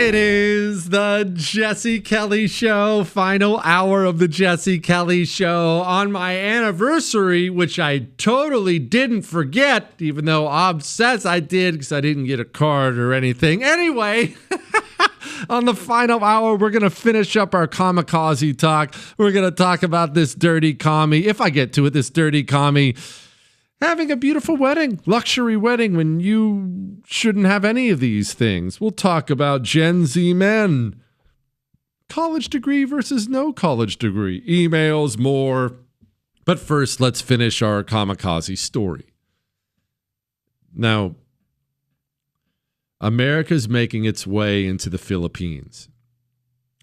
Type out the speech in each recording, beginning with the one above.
It is the Jesse Kelly Show, final hour of the Jesse Kelly Show on my anniversary, which I totally didn't forget, even though Ob says I did because I didn't get a card or anything. Anyway, on the final hour, we're going to finish up our kamikaze talk. We're going to talk about this dirty commie, if I get to it, this dirty commie having a beautiful wedding, luxury wedding, when you shouldn't have any of these things. We'll talk about Gen Z men, college degree versus no college degree, emails, more. But first, let's finish our kamikaze story. Now, America's making its way into the Philippines.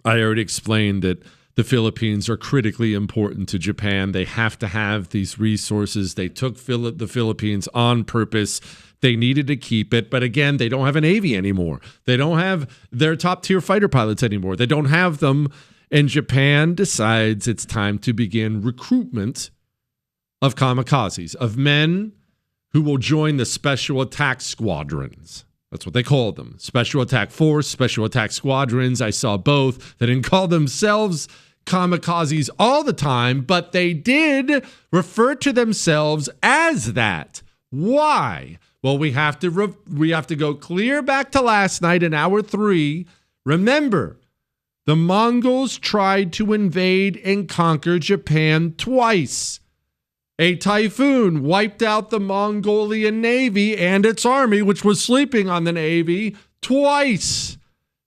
I already explained that the Philippines are critically important to Japan. They have to have these resources. They took the Philippines on purpose. They needed to keep it. But again, they don't have a Navy anymore. They don't have their top-tier fighter pilots anymore. They don't have them. And Japan decides it's time to begin recruitment of kamikazes, of men who will join the special attack squadrons. That's what they call them. Special attack force, special attack squadrons. I saw both. They didn't call themselves kamikazes all the time, but they did refer to themselves as that. Why? Well, we have to go clear back to last night in hour 3. Remember, the Mongols tried to invade and conquer Japan twice. A typhoon wiped out the Mongolian Navy and its army, which was sleeping on the Navy, twice.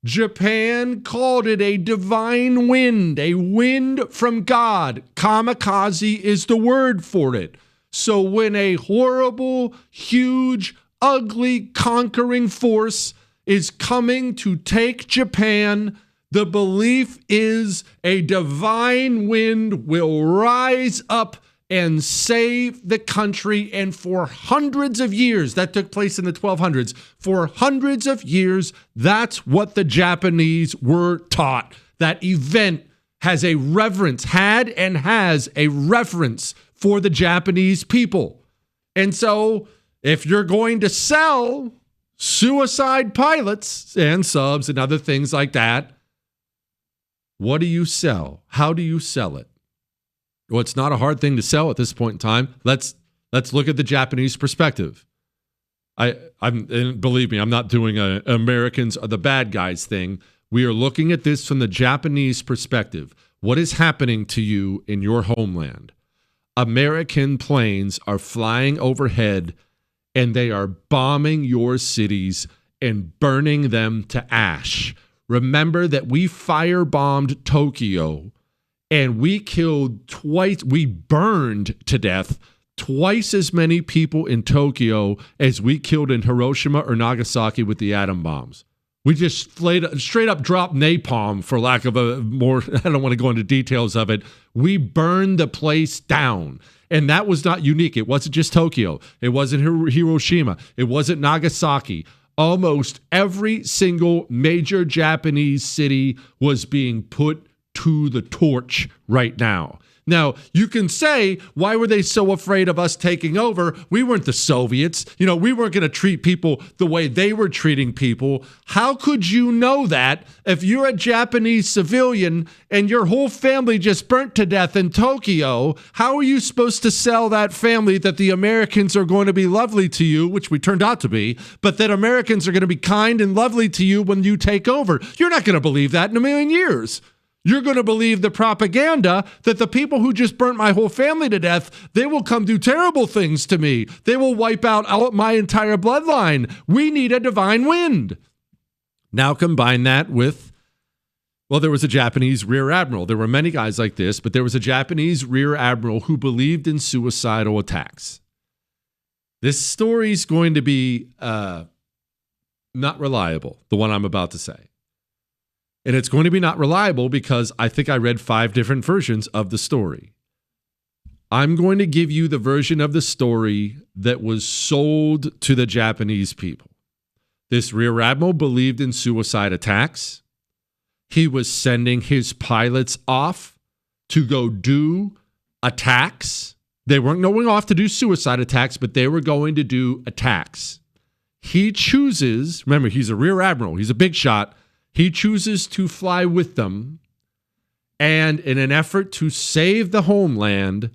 Japan called it a divine wind, a wind from God. Kamikaze is the word for it. So when a horrible, huge, ugly, conquering force is coming to take Japan, the belief is a divine wind will rise up and save the country. And for hundreds of years, that took place in the 1200s, for hundreds of years, that's what the Japanese were taught. That event has a reverence, had and has a reverence for the Japanese people. And so if you're going to sell suicide pilots and subs and other things like that, what do you sell? How do you sell it? Well, it's not a hard thing to sell at this point in time. Let's look at the Japanese perspective. And believe me, I'm not doing a Americans are the bad guys thing. We are looking at this from the Japanese perspective. What is happening to you in your homeland? American planes are flying overhead and they are bombing your cities and burning them to ash. Remember that we firebombed Tokyo. And we burned to death twice as many people in Tokyo as we killed in Hiroshima or Nagasaki with the atom bombs. We just straight up dropped napalm, for lack of a more, I don't want to go into details of it. We burned the place down. And that was not unique. It wasn't just Tokyo. It wasn't Hiroshima. It wasn't Nagasaki. Almost every single major Japanese city was being put to the torch right now. Now, you can say, why were they so afraid of us taking over? We weren't the Soviets. We weren't going to treat people the way they were treating people. How could you know that if you're a Japanese civilian and your whole family just burnt to death in Tokyo? How are you supposed to sell that family that the Americans are going to be lovely to you, which we turned out to be, but that Americans are going to be kind and lovely to you when you take over? You're not going to believe that in a million years. You're going to believe the propaganda that the people who just burnt my whole family to death, they will come do terrible things to me. They will wipe out my entire bloodline. We need a divine wind. Now combine that with, well, there was a Japanese rear admiral. There were many guys like this, but there was a Japanese rear admiral who believed in suicidal attacks. This story is going to be not reliable, the one I'm about to say. And it's going to be not reliable because I think I read 5 different versions of the story. I'm going to give you the version of the story that was sold to the Japanese people. This rear admiral believed in suicide attacks. He was sending his pilots off to go do attacks. They weren't going off to do suicide attacks, but they were going to do attacks. He chooses, remember, he's a rear admiral. He's a big shot. He chooses to fly with them, and in an effort to save the homeland,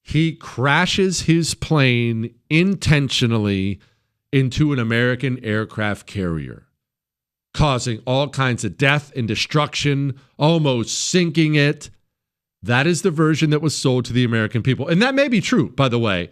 he crashes his plane intentionally into an American aircraft carrier, causing all kinds of death and destruction, almost sinking it. That is the version that was sold to the American people. And that may be true, by the way.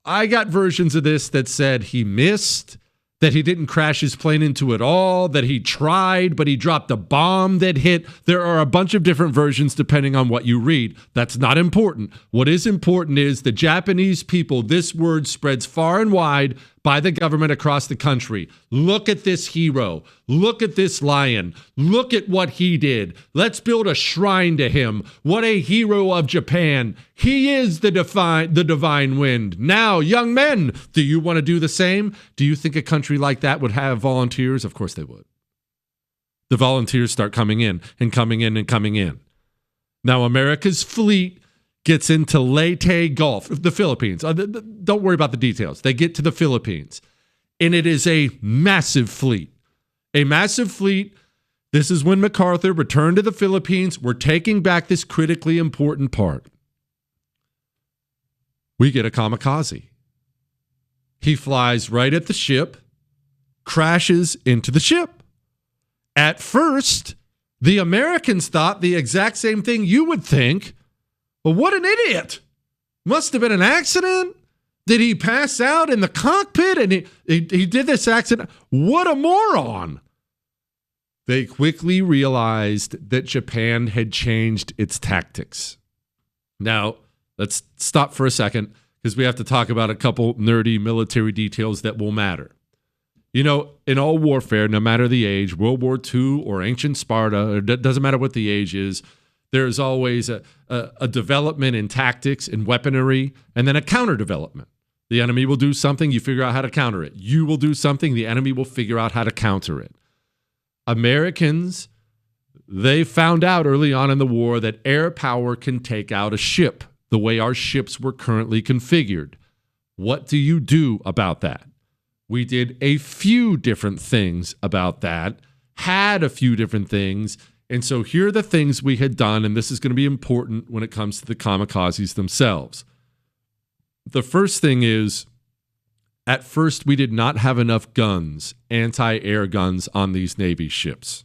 I got versions of this that said he missed, that he didn't crash his plane into it all, that he tried, but he dropped a bomb that hit. There are a bunch of different versions depending on what you read. That's not important. What is important is the Japanese people, this word spreads far and wide by the government across the country. Look at this hero. Look at this lion. Look at what he did. Let's build a shrine to him. What a hero of Japan. He is the divine wind. Now, young men, do you want to do the same? Do you think a country like that would have volunteers? Of course they would. The volunteers start coming in and coming in and coming in. Now, America's fleet gets into Leyte Gulf, the Philippines. Don't worry about the details. They get to the Philippines, and it is a massive fleet. A massive fleet. This is when MacArthur returned to the Philippines. We're taking back this critically important part. We get a kamikaze. He flies right at the ship, crashes into the ship. At first, the Americans thought the exact same thing you would think. Well, what an idiot. Must have been an accident. Did he pass out in the cockpit and he did this accident? What a moron. They quickly realized that Japan had changed its tactics. Now, let's stop for a second because we have to talk about a couple nerdy military details that will matter. You know, in all warfare, no matter the age, World War II or ancient Sparta, it doesn't matter what the age is, there's always a development in tactics and weaponry, and then a counter development. The enemy will do something, you figure out how to counter it. You will do something, the enemy will figure out how to counter it. Americans, they found out early on in the war that air power can take out a ship, the way our ships were currently configured. What do you do about that? We did a few different things about that, had a few different things. And so here are the things we had done, and this is going to be important when it comes to the kamikazes themselves. The first thing is, at first we did not have enough guns, anti-air guns on these Navy ships.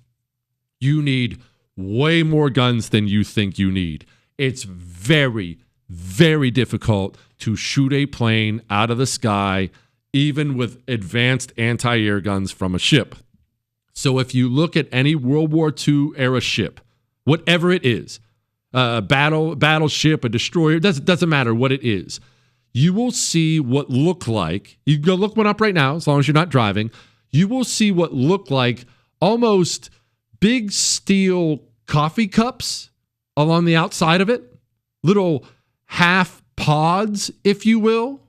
You need way more guns than you think you need. It's very, very difficult to shoot a plane out of the sky, even with advanced anti-air guns from a ship. So if you look at any World War II era ship, whatever it is, a battleship, a destroyer, doesn't matter what it is, you will see what look like, you can go look one up right now, as long as you're not driving, you will see what look like almost big steel coffee cups along the outside of it, little half pods, if you will.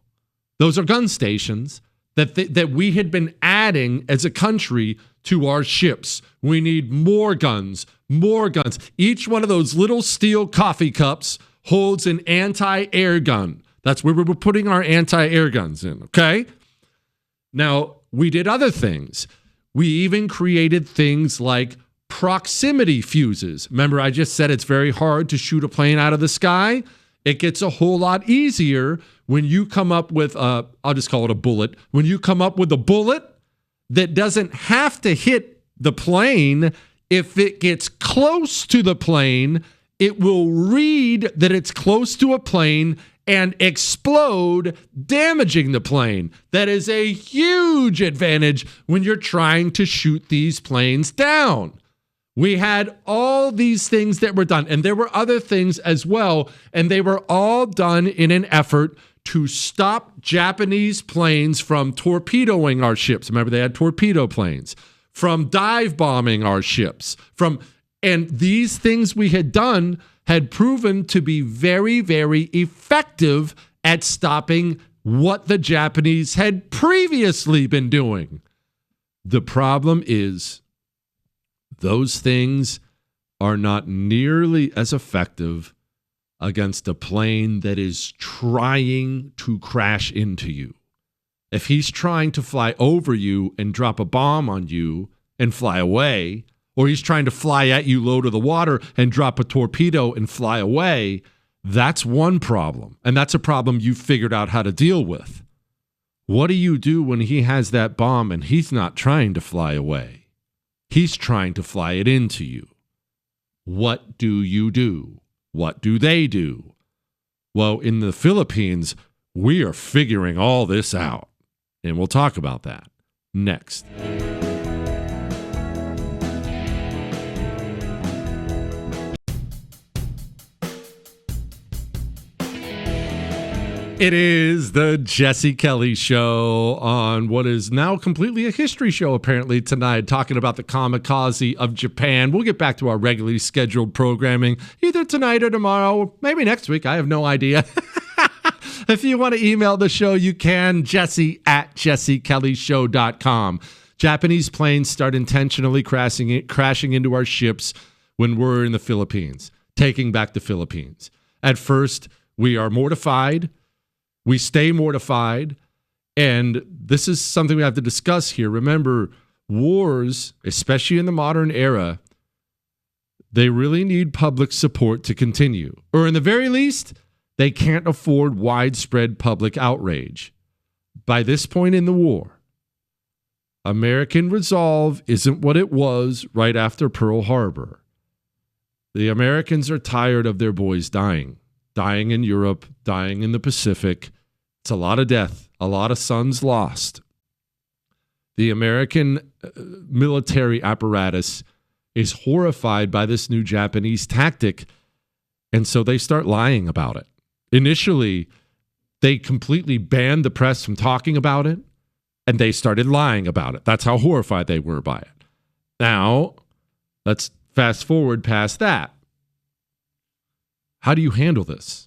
Those are gun stations that we had been adding as a country to our ships. We need more guns, more guns. Each one of those little steel coffee cups holds an anti-air gun. That's where we were putting our anti-air guns in, okay? Now, we did other things. We even created things like proximity fuses. Remember, I just said it's very hard to shoot a plane out of the sky? It gets a whole lot easier when you come up with I'll just call it a bullet. When you come up with a bullet that doesn't have to hit the plane, if it gets close to the plane, it will read that it's close to a plane and explode, damaging the plane. That is a huge advantage when you're trying to shoot these planes down. We had all these things that were done, and there were other things as well, and they were all done in an effort to stop Japanese planes from torpedoing our ships. Remember, they had torpedo planes, from dive bombing our ships, and these things we had done had proven to be very, very effective at stopping what the Japanese had previously been doing. The problem is, those things are not nearly as effective against a plane that is trying to crash into you. If he's trying to fly over you and drop a bomb on you and fly away, or he's trying to fly at you low to the water and drop a torpedo and fly away, that's one problem. And that's a problem you figured out how to deal with. What do you do when he has that bomb and he's not trying to fly away? He's trying to fly it into you. What do you do? What do they do? Well, in the Philippines, we are figuring all this out. And we'll talk about that next. It is the Jesse Kelly Show on what is now completely a history show, apparently, tonight, talking about the kamikaze of Japan. We'll get back to our regularly scheduled programming either tonight or tomorrow, maybe next week. I have no idea. If you want to email the show, you can, jesse@jessekellyshow.com. Japanese planes start intentionally crashing into our ships when we're in the Philippines, taking back the Philippines. At first, we are mortified. We stay mortified, and this is something we have to discuss here. Remember, wars, especially in the modern era, they really need public support to continue. Or in the very least, they can't afford widespread public outrage. By this point in the war, American resolve isn't what it was right after Pearl Harbor. The Americans are tired of their boys dying in Europe, dying in the Pacific. It's a lot of death, a lot of sons lost. The American military apparatus is horrified by this new Japanese tactic, and so they start lying about it. Initially, they completely banned the press from talking about it, and they started lying about it. That's how horrified they were by it. Now, let's fast forward past that. How do you handle this?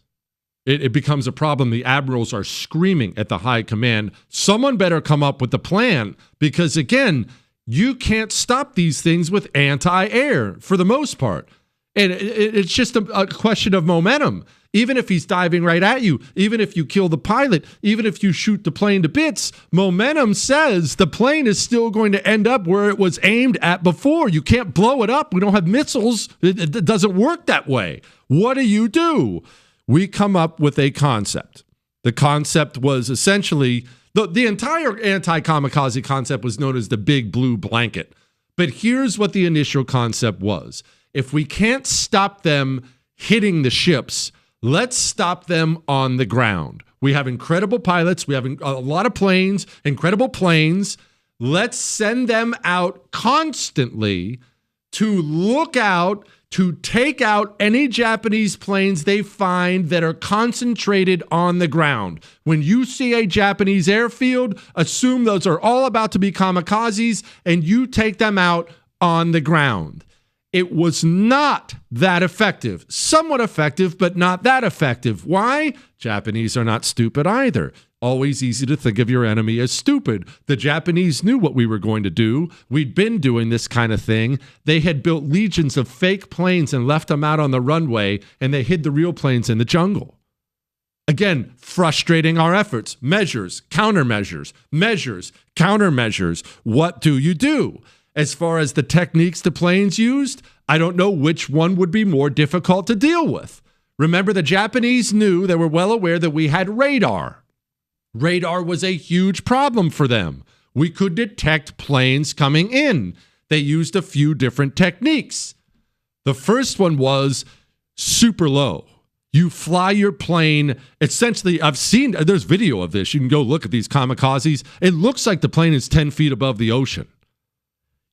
It becomes a problem. The admirals are screaming at the high command, someone better come up with a plan, because, again, you can't stop these things with anti-air for the most part. And it's just a question of momentum. Even if he's diving right at you, even if you kill the pilot, even if you shoot the plane to bits, momentum says the plane is still going to end up where it was aimed at before. You can't blow it up. We don't have missiles. It doesn't work that way. What do? We come up with a concept. The concept was essentially, the entire anti-kamikaze concept was known as the big blue blanket. But here's what the initial concept was. If we can't stop them hitting the ships, let's stop them on the ground. We have incredible pilots. We have a lot of planes, incredible planes. Let's send them out constantly to look out, to take out any Japanese planes they find that are concentrated on the ground. When you see a Japanese airfield, assume those are all about to be kamikazes, and you take them out on the ground. It was not that effective. Somewhat effective, but not that effective. Why? Japanese are not stupid either. Always easy to think of your enemy as stupid. The Japanese knew what we were going to do. We'd been doing this kind of thing. They had built legions of fake planes and left them out on the runway, and they hid the real planes in the jungle. Again, frustrating our efforts. Measures, countermeasures, measures, countermeasures. What do? As far as the techniques the planes used, I don't know which one would be more difficult to deal with. Remember, the Japanese knew, they were well aware that we had radar. Radar was a huge problem for them. We could detect planes coming in. They used a few different techniques. The first one was super low. You fly your plane, essentially, there's video of this. You can go look at these kamikazes. It looks like the plane is 10 feet above the ocean.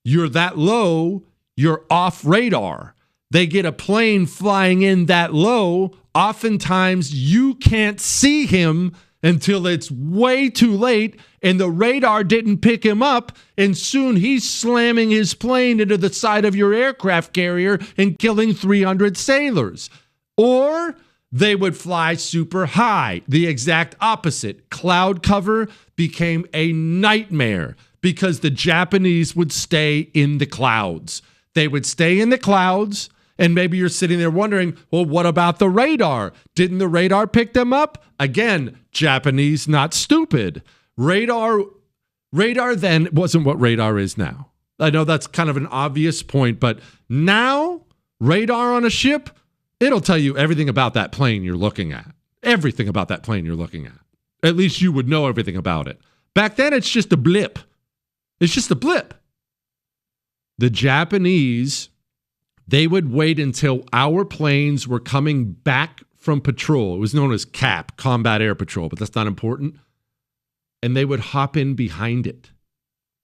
You're that low, you're off radar. They get a plane flying in that low. Oftentimes, you can't see him until it's way too late, and the radar didn't pick him up, and soon he's slamming his plane into the side of your aircraft carrier and killing 300 sailors. Or they would fly super high. The exact opposite. Cloud cover became a nightmare because the Japanese would stay in the clouds. They would stay in the clouds, and maybe you're sitting there wondering, well, what about the radar? Didn't the radar pick them up? Again, Japanese not stupid. Radar then wasn't what radar is now. I know that's kind of an obvious point, but now radar on a ship, it'll tell you everything about that plane you're looking at. Everything about that plane you're looking at. At least you would know everything about it. Back then, it's just a blip. It's just a blip. The Japanese, they would wait until our planes were coming back from patrol. It was known as CAP, Combat Air Patrol, but that's not important. And they would hop in behind it.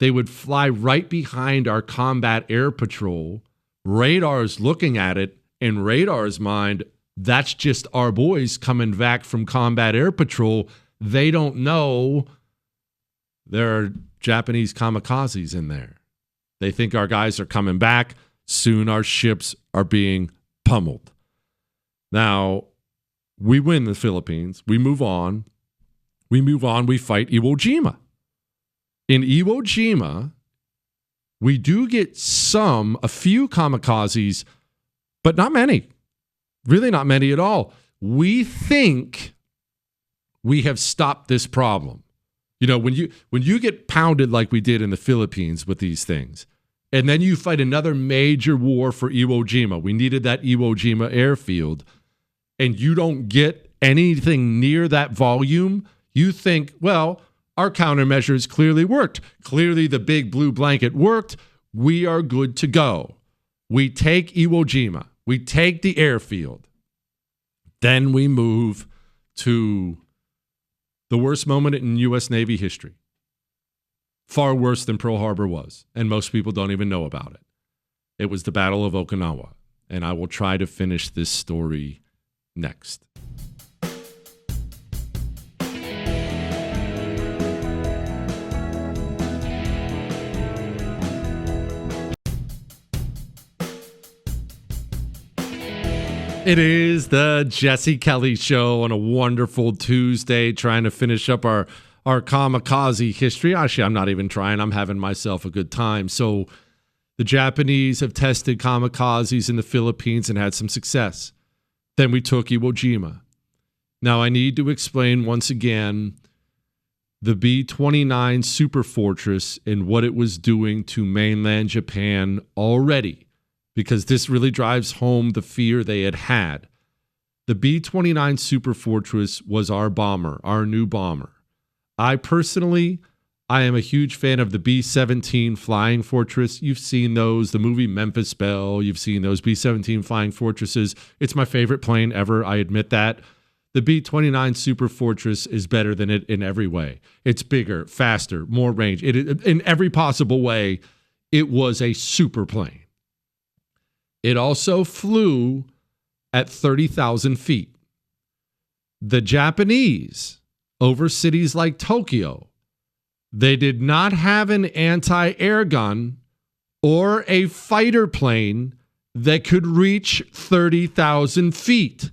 They would fly right behind our Combat Air Patrol. Radar's looking at it. In radar's mind, that's just our boys coming back from Combat Air Patrol. They don't know there are Japanese kamikazes in there. They think our guys are coming back. Soon our ships are being pummeled. Now, we win the Philippines. We move on. We fight Iwo Jima. In Iwo Jima, we do get a few kamikazes, but not many. Really not many at all. We think we have stopped this problem. You know, when you get pounded like we did in the Philippines with these things, and then you fight another major war for Iwo Jima. We needed that Iwo Jima airfield. And you don't get anything near that volume. You think, well, our countermeasures clearly worked. Clearly the big blue blanket worked. We are good to go. We take Iwo Jima. We take the airfield. Then we move to the worst moment in U.S. Navy history. Far worse than Pearl Harbor was, and most people don't even know about it. It was the Battle of Okenawa, and I will try to finish this story next. It is the Jesse Kelly Show on a wonderful Tuesday, trying to finish up our kamikaze history. Actually, I'm not even trying. I'm having myself a good time. So the Japanese have tested kamikazes in the Philippines and had some success. Then we took Iwo Jima. Now, I need to explain once again the B-29 Superfortress and what it was doing to mainland Japan already, because this really drives home the fear they had had. The B-29 Superfortress was our bomber, our new bomber. I am a huge fan of the B-17 Flying Fortress. You've seen those, the movie Memphis Belle. You've seen those B-17 Flying Fortresses. It's my favorite plane ever. I admit that. The B-29 Superfortress is better than it in every way. It's bigger, faster, more range. In every possible way, it was a super plane. It also flew at 30,000 feet. The Japanese, over cities like Tokyo, they did not have an anti-air gun or a fighter plane that could reach 30,000 feet.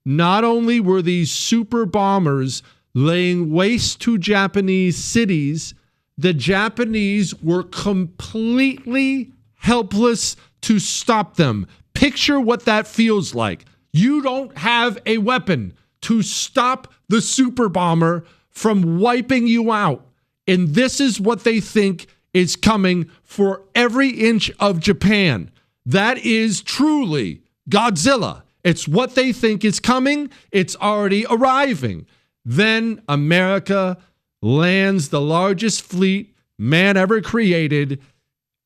Not only were these super bombers laying waste to Japanese cities, the Japanese were completely helpless to stop them. Picture what that feels like. You don't have a weapon to stop the super bomber from wiping you out. And this is what they think is coming for every inch of Japan. That is truly Godzilla. It's what they think is coming. It's already arriving. Then America lands the largest fleet man ever created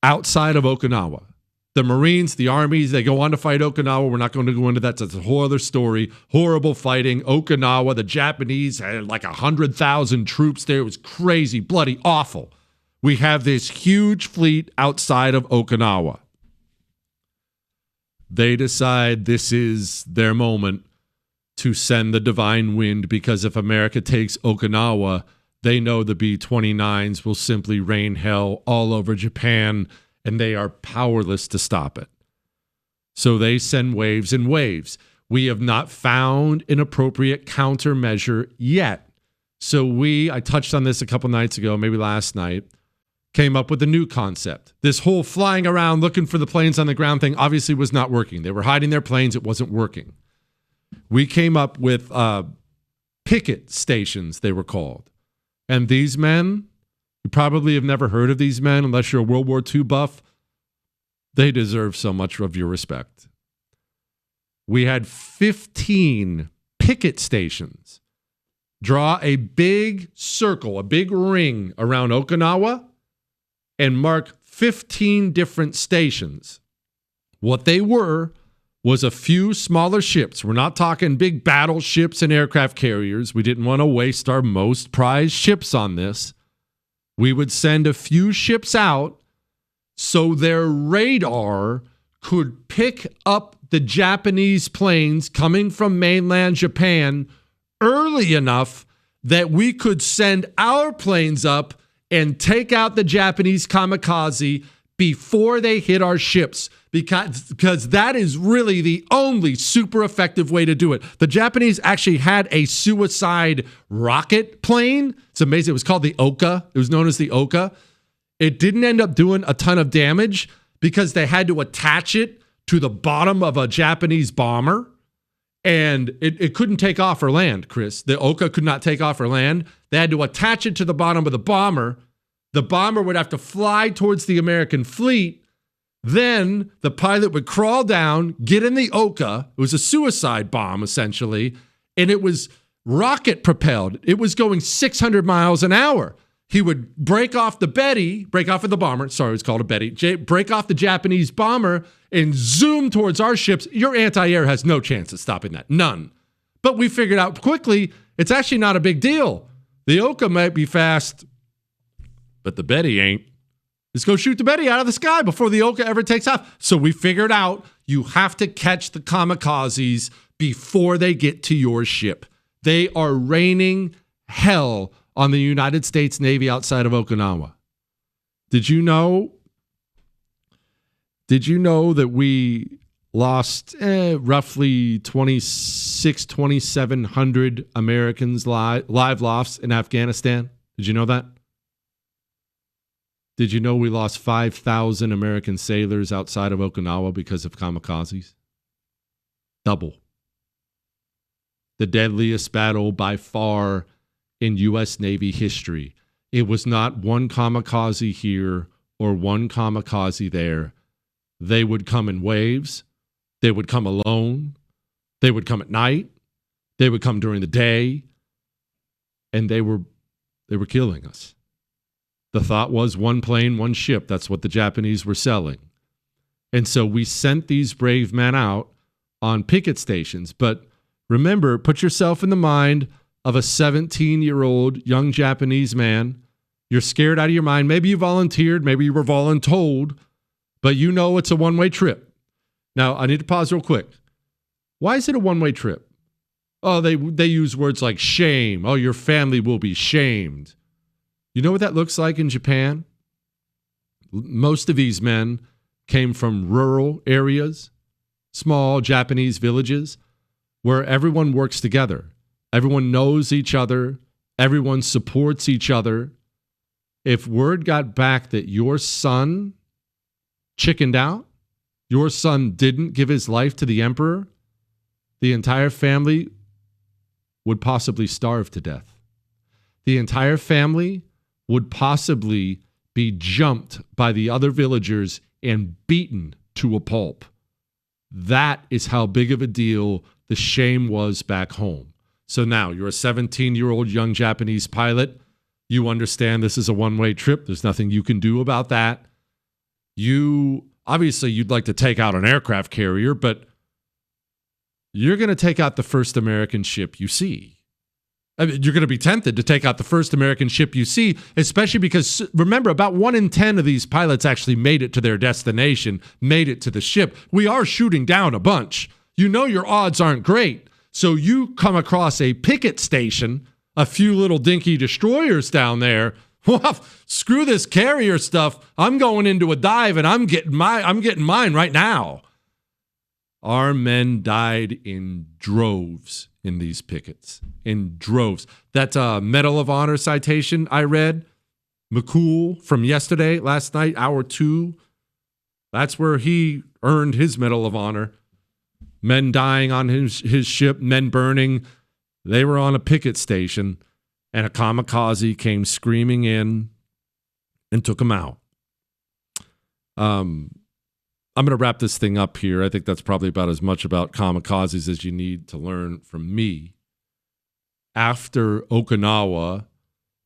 outside of Okinawa. The Marines, the armies, they go on to fight Okinawa. We're not going to go into that. That's a whole other story. Horrible fighting. Okinawa, the Japanese had like 100,000 troops there. It was crazy, bloody, awful. We have this huge fleet outside of Okinawa. They decide this is their moment to send the divine wind, because if America takes Okinawa, they know the B-29s will simply rain hell all over Japan, and they are powerless to stop it. So they send waves and waves. We have not found an appropriate countermeasure yet. So I touched on this a couple nights ago, maybe last night, came up with a new concept. This whole flying around looking for the planes on the ground thing obviously was not working. They were hiding their planes. It wasn't working. We came up with picket stations, they were called. And these men, You probably have never heard of these men unless you're a World War II buff. They deserve so much of your respect. We had 15 picket stations draw a big circle, a big ring around Okenawa and mark 15 different stations. What they were was a few smaller ships. We're not talking big battleships and aircraft carriers. We didn't want to waste our most prized ships on this. We would send a few ships out so their radar could pick up the Japanese planes coming from mainland Japan early enough that we could send our planes up and take out the Japanese kamikaze before they hit our ships, because that is really the only super effective way to do it. The Japanese actually had a suicide rocket plane. It's amazing. It was called the Oka. It was known as the Oka. It didn't end up doing a ton of damage because they had to attach it to the bottom of a Japanese bomber, and it couldn't take off or land, Chris. The Oka could not take off or land. They had to attach it to the bottom of the bomber. The bomber would have to fly towards the American fleet. Then the pilot would crawl down, get in the Oka. It was a suicide bomb, essentially, and it was rocket propelled. It was going 600 miles an hour. He would break off the bomber. Sorry, it's called a Betty. Break off the Japanese bomber and zoom towards our ships. Your anti-air has no chance of stopping that. None. But we figured out quickly, it's actually not a big deal. The Oka might be fast, but the Betty ain't. Let's go shoot the Betty out of the sky before the Oka ever takes off. So we figured out you have to catch the kamikazes before they get to your ship. They are raining hell on the United States Navy outside of Okinawa. Did you know that we lost roughly 2,700 Americans live lost in Afghanistan? Did you know that? Did you know we lost 5,000 American sailors outside of Okinawa because of kamikazes? Double. The deadliest battle by far in U.S. Navy history. It was not one kamikaze here or one kamikaze there. They would come in waves. They would come alone. They would come at night. They would come during the day. And they were killing us. The thought was one plane, one ship. That's what the Japanese were selling. And so we sent these brave men out on picket stations. But remember, put yourself in the mind of a 17-year-old young Japanese man. You're scared out of your mind. Maybe you volunteered. Maybe you were voluntold. But you know it's a one-way trip. Now, I need to pause real quick. Why is it a one-way trip? Oh, they use words like shame. Oh, your family will be shamed. You know what that looks like in Japan? Most of these men came from rural areas, small Japanese villages, where everyone works together. Everyone knows each other. Everyone supports each other. If word got back that your son chickened out, your son didn't give his life to the emperor, the entire family would possibly starve to death. The entire family would possibly be jumped by the other villagers and beaten to a pulp. That is how big of a deal the shame was back home. So now you're a 17-year-old young Japanese pilot. You understand this is a one-way trip. There's nothing you can do about that. Obviously, you'd like to take out an aircraft carrier, but you're going to take out the first American ship you see. I mean, you're going to be tempted to take out the first American ship you see, especially because, remember, about 1 in 10 of these pilots actually made it to their destination, made it to the ship. We are shooting down a bunch. You know your odds aren't great. So you come across a picket station, a few little dinky destroyers down there. Well, screw this carrier stuff. I'm going into a dive and I'm getting mine right now. Our men died in droves in these pickets, in droves. That's a Medal of Honor citation I read. McCool from last night, hour 2. That's where he earned his Medal of Honor. Men dying on his ship, men burning. They were on a picket station, and a kamikaze came screaming in and took them out. I'm going to wrap this thing up here. I think that's probably about as much about kamikazes as you need to learn from me. After Okinawa,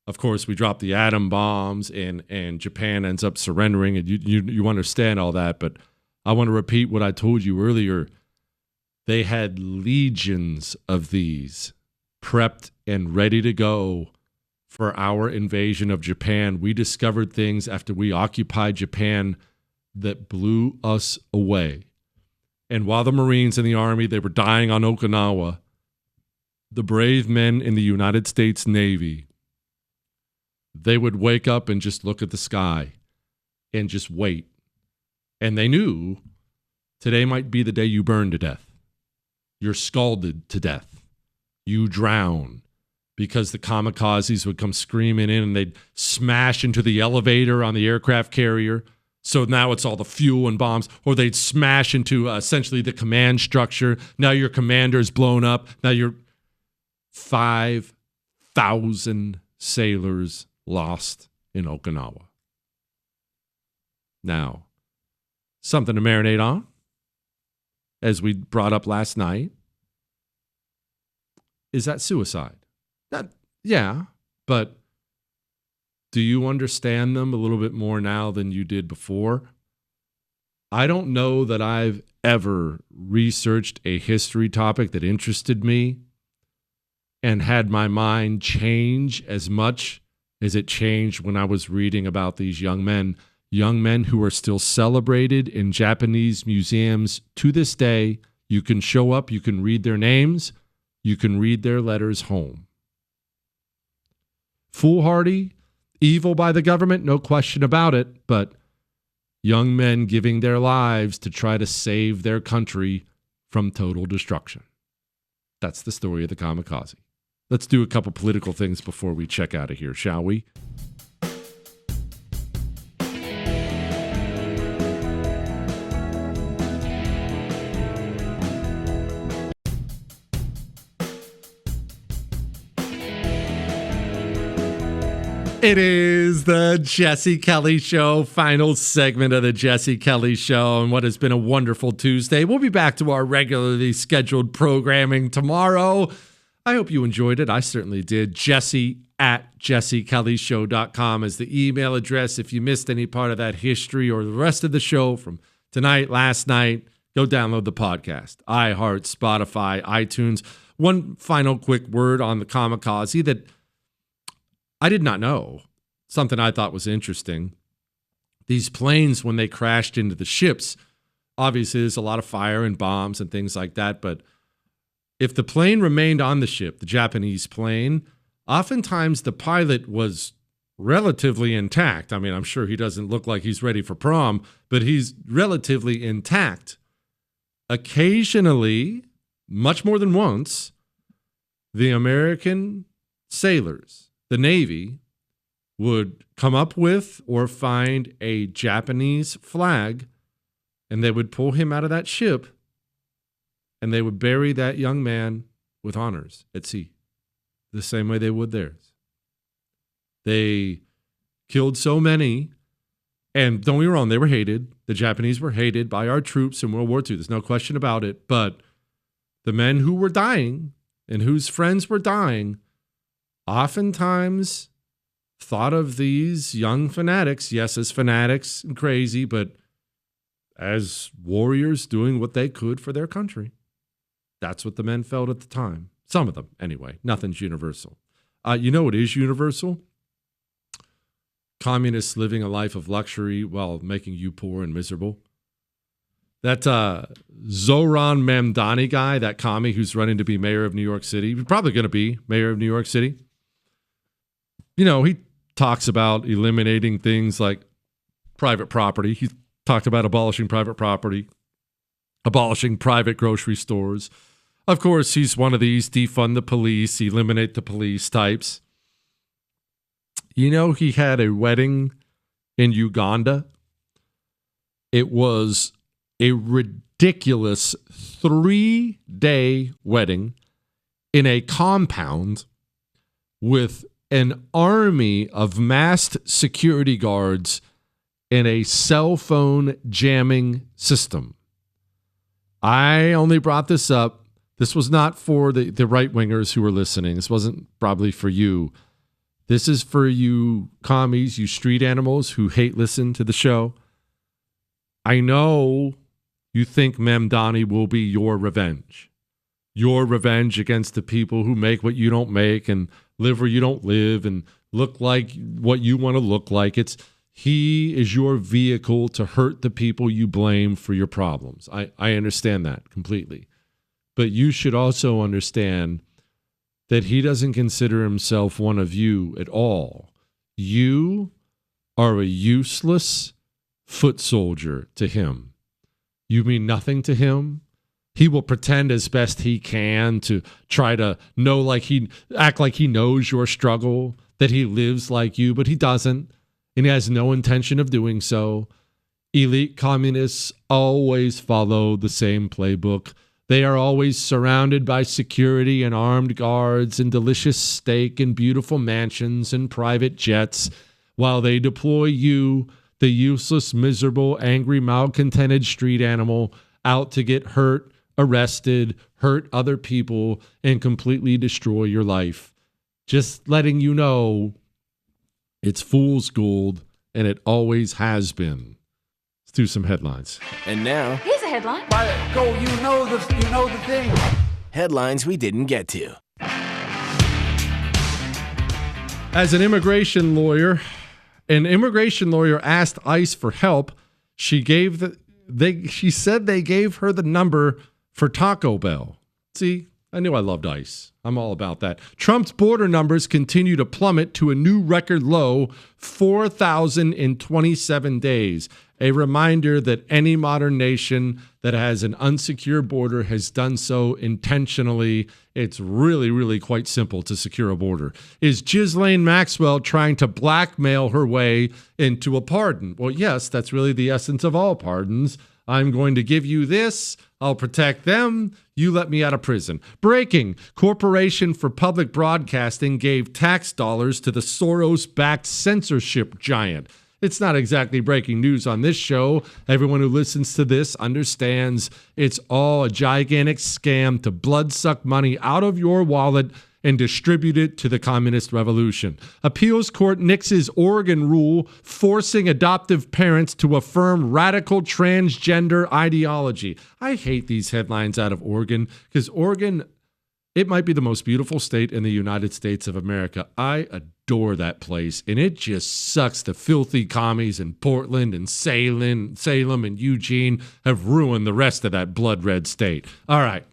of course, we dropped the atom bombs and Japan ends up surrendering, and you understand all that, but I want to repeat what I told you earlier. They had legions of these prepped and ready to go for our invasion of Japan. We discovered things after we occupied Japan that blew us away. And while the Marines and the Army, they were dying on Okinawa, the brave men in the United States Navy, they would wake up and just look at the sky and just wait. And they knew today might be the day you burn to death. You're scalded to death. You drown, because the kamikazes would come screaming in and they'd smash into the elevator on the aircraft carrier. So now it's all the fuel and bombs, or they'd smash into essentially the command structure. Now your commander's blown up. Now you're 5,000 sailors lost in Okinawa. Now, something to marinate on, as we brought up last night, is that suicide? Yeah, but do you understand them a little bit more now than you did before? I don't know that I've ever researched a history topic that interested me and had my mind change as much as it changed when I was reading about these young men who are still celebrated in Japanese museums to this day. You can show up, you can read their names, you can read their letters home. Foolhardy, evil by the government, no question about it, but young men giving their lives to try to save their country from total destruction. That's the story of the kamikaze. Let's do a couple political things before we check out of here, shall we? It is the Jesse Kelly Show, final segment of the Jesse Kelly Show, and what has been a wonderful Tuesday. We'll be back to our regularly scheduled programming tomorrow. I hope you enjoyed it. I certainly did. Jesse@jessekellyshow.com is the email address. If you missed any part of that history or the rest of the show from tonight, last night, go download the podcast. iHeart, Spotify, iTunes. One final quick word on the kamikaze that I did not know, something I thought was interesting. These planes, when they crashed into the ships, obviously there's a lot of fire and bombs and things like that, but if the plane remained on the ship, the Japanese plane, oftentimes the pilot was relatively intact. I mean, I'm sure he doesn't look like he's ready for prom, but he's relatively intact. Occasionally, much more than once, the American sailors, the Navy, would come up with or find a Japanese flag, and they would pull him out of that ship, and they would bury that young man with honors at sea, the same way they would theirs. They killed so many, and don't get me wrong, they were hated. The Japanese were hated by our troops in World War II. There's no question about it. But the men who were dying and whose friends were dying oftentimes thought of these young fanatics, yes, as fanatics and crazy, but as warriors doing what they could for their country. That's what the men felt at the time. Some of them, anyway. Nothing's universal. You know what is universal? Communists living a life of luxury while making you poor and miserable. That Zoran Mamdani guy, that commie who's running to be mayor of New York City, he's probably going to be mayor of New York City. You know, he talks about eliminating things like private property. He talked about abolishing private property, abolishing private grocery stores. Of course, he's one of these defund the police, eliminate the police types. You know, he had a wedding in Uganda. It was a ridiculous 3-day wedding in a compound with an army of masked security guards in a cell phone jamming system. I only brought this up. This was not for the right-wingers who are listening. This wasn't probably for you. This is for you commies, you street animals who hate listen to the show. I know you think Mamdani will be your revenge. Your revenge against the people who make what you don't make and live where you don't live and look like what you want to look like. He is your vehicle to hurt the people you blame for your problems. I understand that completely. But you should also understand that he doesn't consider himself one of you at all. You are a useless foot soldier to him. You mean nothing to him. He will pretend as best he can to try to act like he knows your struggle, that he lives like you, but he doesn't, and he has no intention of doing so. Elite communists always follow the same playbook. They are always surrounded by security and armed guards and delicious steak and beautiful mansions and private jets, while they deploy you, the useless, miserable, angry, malcontented street animal, out to get hurt, arrested, hurt other people, and completely destroy your life. Just letting you know, it's fool's gold, and it always has been. Let's do some headlines. And now, here's a headline. Go, you know the thing. headlines we didn't get to. As an immigration lawyer asked ICE for help. She said they gave her the number for Taco Bell. See, I knew I loved ICE. I'm all about that. Trump's border numbers continue to plummet to a new record low, 4,000 in 27 days. A reminder that any modern nation that has an unsecure border has done so intentionally. It's really, really quite simple to secure a border. Is Ghislaine Maxwell trying to blackmail her way into a pardon? Well, yes, that's really the essence of all pardons. I'm going to give you this. I'll protect them. You let me out of prison. Breaking. Corporation for Public Broadcasting gave tax dollars to the Soros-backed censorship giant. It's not exactly breaking news on this show. Everyone who listens to this understands it's all a gigantic scam to blood-suck money out of your wallet and distribute it to the communist revolution. Appeals court nixes Oregon rule forcing adoptive parents to affirm radical transgender ideology. I hate these headlines out of Oregon because Oregon, it might be the most beautiful state in the United States of America. I adore that place, and it just sucks. The filthy commies in Portland and Salem and Eugene have ruined the rest of that blood red state. All right.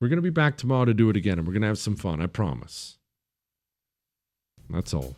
We're going to be back tomorrow to do it again, and we're going to have some fun, I promise. That's all.